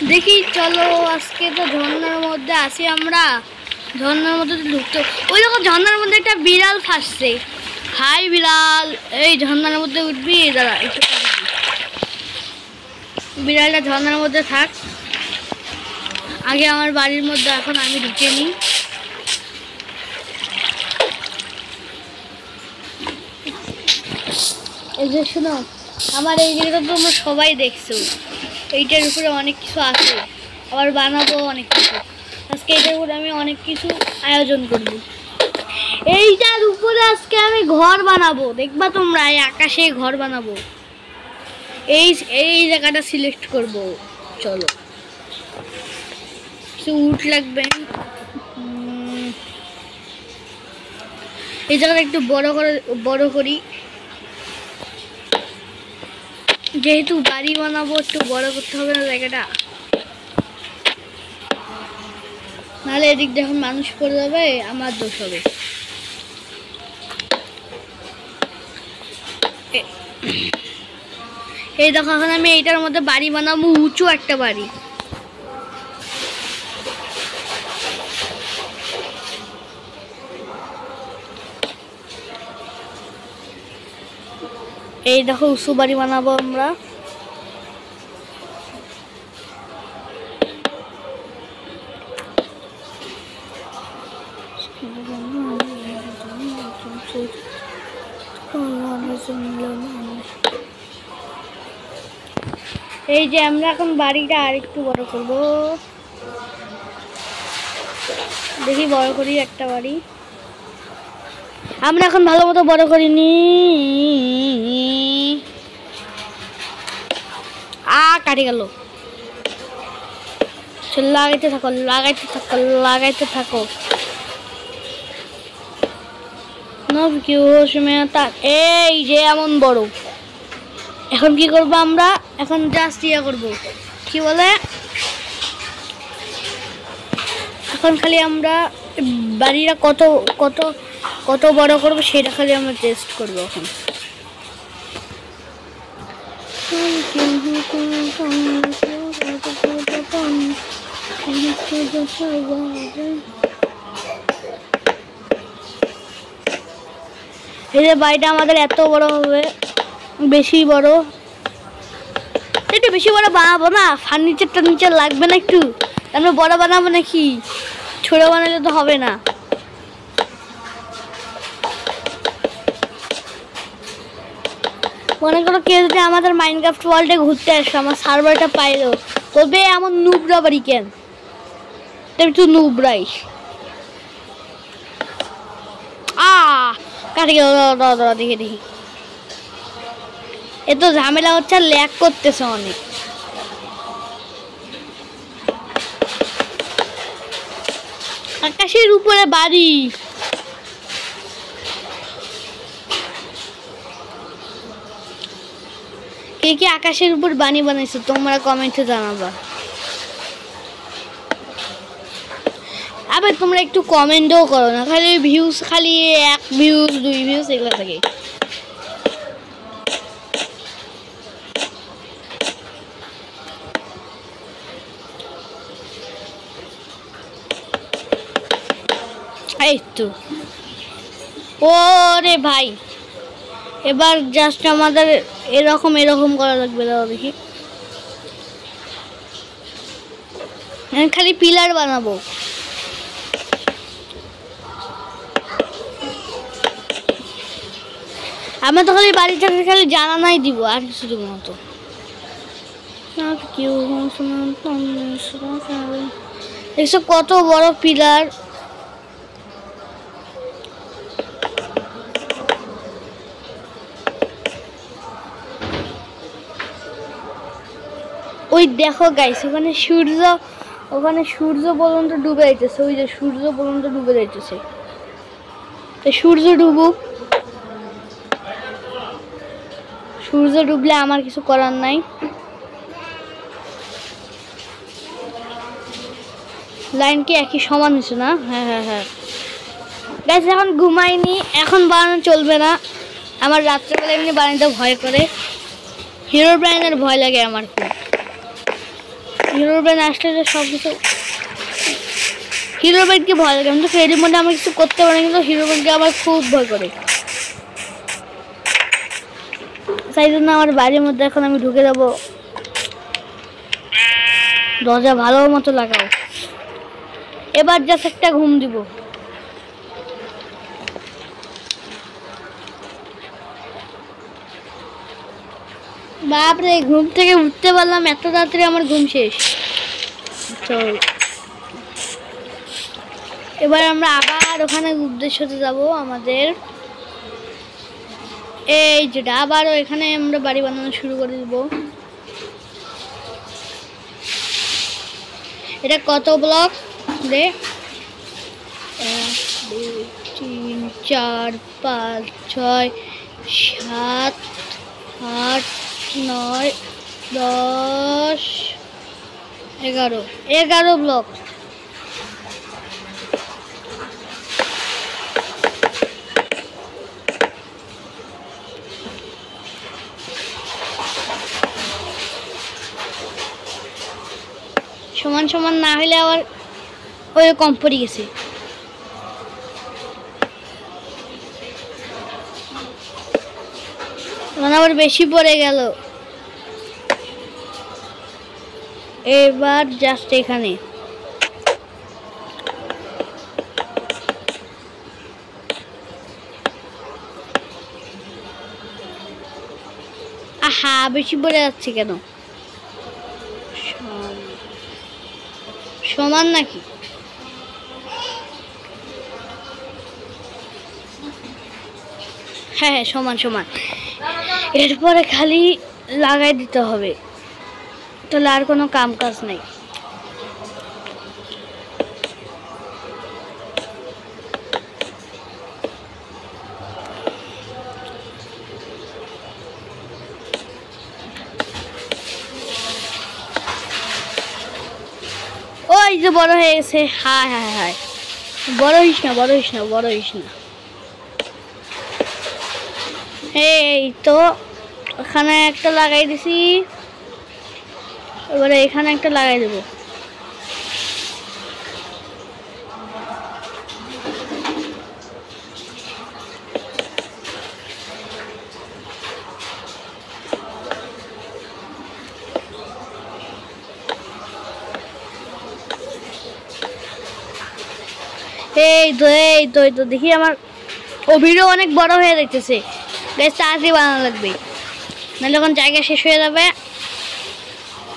দেখি চলো আজকে তো ঝর্ণার মধ্যে আসি আমরা। ঝর্ণার মধ্যে ঢুকতে ওই দেখো ঝর্ণার মধ্যে একটা বিড়াল ফাঁসছে। হাই বিড়াল, এই ঝর্ণার মধ্যে উঠবি? দাঁড়া একটু বিড়ালটা ঝর্ণার মধ্যে থাক। আগে আমার বাড়ির মধ্যে এখন আমি ঢুকে নিই। এই যে শোনো, আমার এই জায়গাটা তোমরা সবাই দেখছো, এইটার উপরে অনেক কিছু আছে, আবার বানাবো অনেক কিছু। আজকে এইটার উপরে আমি অনেক কিছু আয়োজন করব। এইটার উপরে আজকে আমি ঘর বানাবো, দেখবা তোমরা, এই আকাশে ঘর বানাবো। এই জায়গাটা সিলেক্ট করব। চলো, কিছু উট লাগবে। এই জায়গাটা একটু বড় করি, যেহেতু বাড়ি বানাবো একটু বড় করতে হবে না জায়গাটা, নাহলে এদিক যখন মানুষ পড়ে যাবে আমার দোষ হবে। এই দেখো এখন আমি এইটার মধ্যে বাড়ি বানাবো, উঁচু একটা বাড়ি। এই দেখো উঁচু বাড়ি বানাবো আমরা। এই যে আমরা এখন বাড়িটা আরেকটু বড় করব, দেখি বড় করি একটা বাড়ি। আমরা এখন ভালো মতো বড় করিনি। কাটে গেল। লাগাইতে থাকো লাগাইতে থাকো লাগাইতে থাকো। এই যে এমন বড়। এখন কি করবো আমরা? এখন জাস্ট ইয়া করবো, কি বলে, এখন খালি আমরা বাড়িটা কত কত কত বড় করবো সেটা খালি আমরা টেস্ট করবো এখন। এই যে বাড়িটা আমাদের এত বড় হবে, বেশি বড়, একটু বেশি বড় বানাবো না, ফার্নিচার টার্নিচার লাগবে না একটু, আমরা বড় বানাবো নাকি? ছোট বানালে তো হবে না। মনে করো কেউ যদি আমাদের মাইনক্রাফট ওয়ার্ল্ডে ঘুরতে আসে, আমার সার্ভারটা পাইলো, তবে এমন নুবরা বাড়ি কেন? একটু নুবরাই কাটে গেল। দেখি দেখি, এত ঝামেলা হচ্ছে, ল্যাগ করতেছে অনেক। আকাশের উপরে বাড়ি, কে কে আকাশের উপর বাড়ি বানাইছো তোমরা কমেন্টে জানাবা। আবার তোমরা একটু কমেন্টও করো না, খালি ভিউজ, খালি 1 ভিউজ 2 ভিউজ এগুলো থাকে। এই তো, ওরে ভাই, এবার জাস্ট আমাদের এরকম করা লাগবে। দাও দেখি, খালি পিলার বানাবো। আমরা তো খালি বাড়িটাকে খালি জানানাই দিব, আর কিছু দিব না তো। দেখছো কত বড় পিলার। ওই দেখো গাইস, ওখানে সূর্য পর্যন্ত ডুবে যাইতেছে। ওই যে সূর্য পর্যন্ত ডুবে যাইতেছে, সূর্য ডুবুক। সূর্য ডুবলে আমার কিছু করার নাই। লাইন কি একই সমান হয়েছে না? হ্যাঁ হ্যাঁ হ্যাঁ গাইস, এখন ঘুমাইনি, এখন বানানো চলবে না। আমার রাত্রেবেলা এমনি বানাইতে ভয় করে, হিরো ব্রাইনের ভয় লাগে আমার খুব। হিরো ব্রেন আসলে তো সব কিছু হিরো ব্রেনকে ভয় লাগে। কিন্তু ফ্রেডি মোডে আমার কিছু করতে পারে, কিন্তু হিরো ব্রেনকে আমার খুব ভয় করে। তাই জন্য আমার বাড়ির মধ্যে এখন আমি ঢুকে যাবো। দরজা ভালো মতো লাগাও। এবার জাস্ট একটা ঘুম দিব। বাপরে, ঘুম থেকে উঠতে পারলাম এত তাড়াতাড়ি, আমার ঘুম শেষ। তো এবার আমরা আবার ওখানে উদ্দেশ্যতে যাব আমাদের। এই যেটা আবারও এখানে আমরা বাড়ি বানানো শুরু করে দেব। এটা কত ব্লক রে? 1 2 3 4 5 6 7 8 9 10 11 ব্লক। সমান সমান না হলে আবার ওই কম পড়ে গেছে। মানে আবার বেশি পড়ে গেল। এবার জাস্ট এখানে আহা, বেশি পড়ে যাচ্ছে কেন? সমান নাকি? হ্যাঁ হ্যাঁ, সমান সমান। এরপরে খালি লাগাই দিতে হবে, তাহলে আর কোনো কাম কাজ নেই। ওই যে বড় হয়ে গেছে। হায় হায় হায়, বড় হইস না, বড় হইস না, বড় হইস না। এই তো এখানে একটা লাগাই দিছি, এবারে এখানে একটা লাগাই দেব। এই তো দেখি আমার ও ভিডিও অনেক বড় হয়ে যাইতেছে। বেশ তাড়াতাড়ি বানানো লাগবে, নাহলে যখন জায়গা শেষ হয়ে যাবে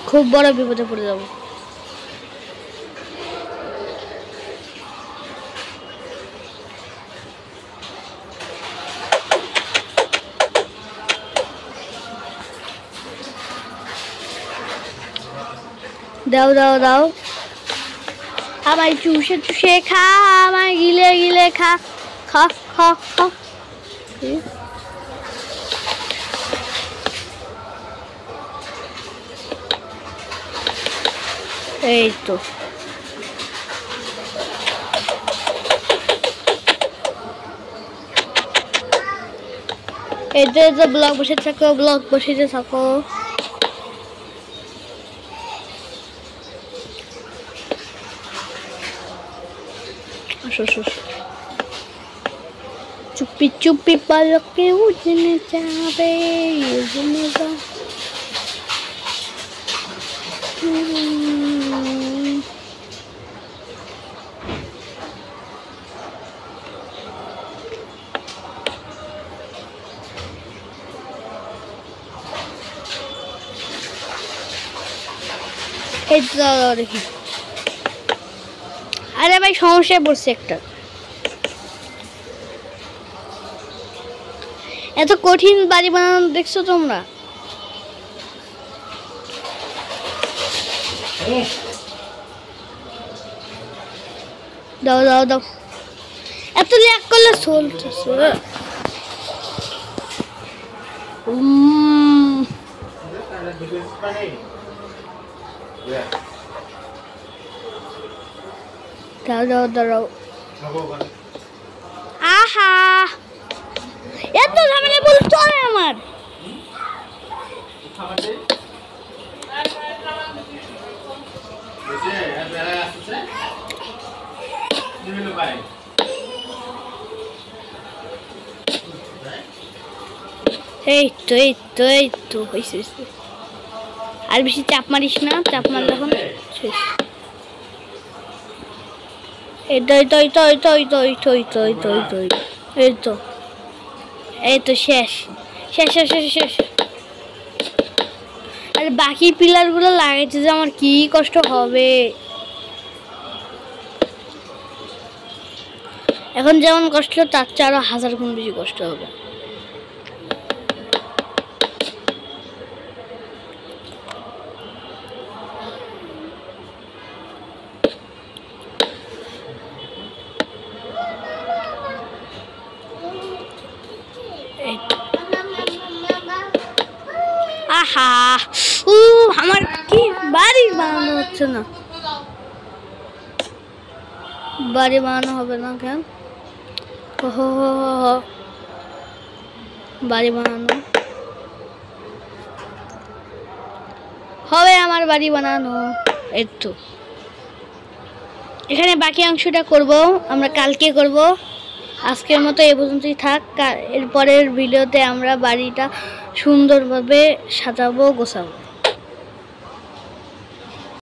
খুব বড় বিপদে পড়ে যাব। দাও দাও দাও, আমায় চুষে চুষে খা, আমায় গিলে গিলে খা, খা খা খা। এই তো এই যে ব্লক বসে থাকো, ব্লক বসিয়ে থাকো। চুপি চুপি পালকে উঠনে যাবে, উঠনে যা। এই তো দেখি। আরে ভাই, সমস্যায় পড়ছে একটা। এত কঠিন বাড়ি বানানো দেখছো তোমরা? দাও দাও দাও, এত ল্যাগ করলে চলতেছে। দাও দাও দাও। আহা, এত ঝামেলা বল চলে আমার। এই তো হয়েছে। আর বেশি চাপ মারিস না, চাপ মারলে এখন শেষ। এই তো শেষ। আর বাকি পিলার গুলো লাগাইছে যে আমার কি কষ্ট হবে। এখন যেমন কষ্ট তার চেয়ে আরো 1000 গুণ বেশি কষ্ট হবে। আহা আমার কি বাড়ি বানানো হচ্ছে না, বাড়ি বানানো হবে না কেন? বাড়ি বানানো হবে, আমার বাড়ি বানানো। এই তো এখানে বাকি অংশটা করব আমরা কালকে করব। আজকের মতো এই পর্যন্তই থাক। এরপরের ভিডিওতে আমরা বাড়িটা সুন্দরভাবে সাজাবো, গোছাবো।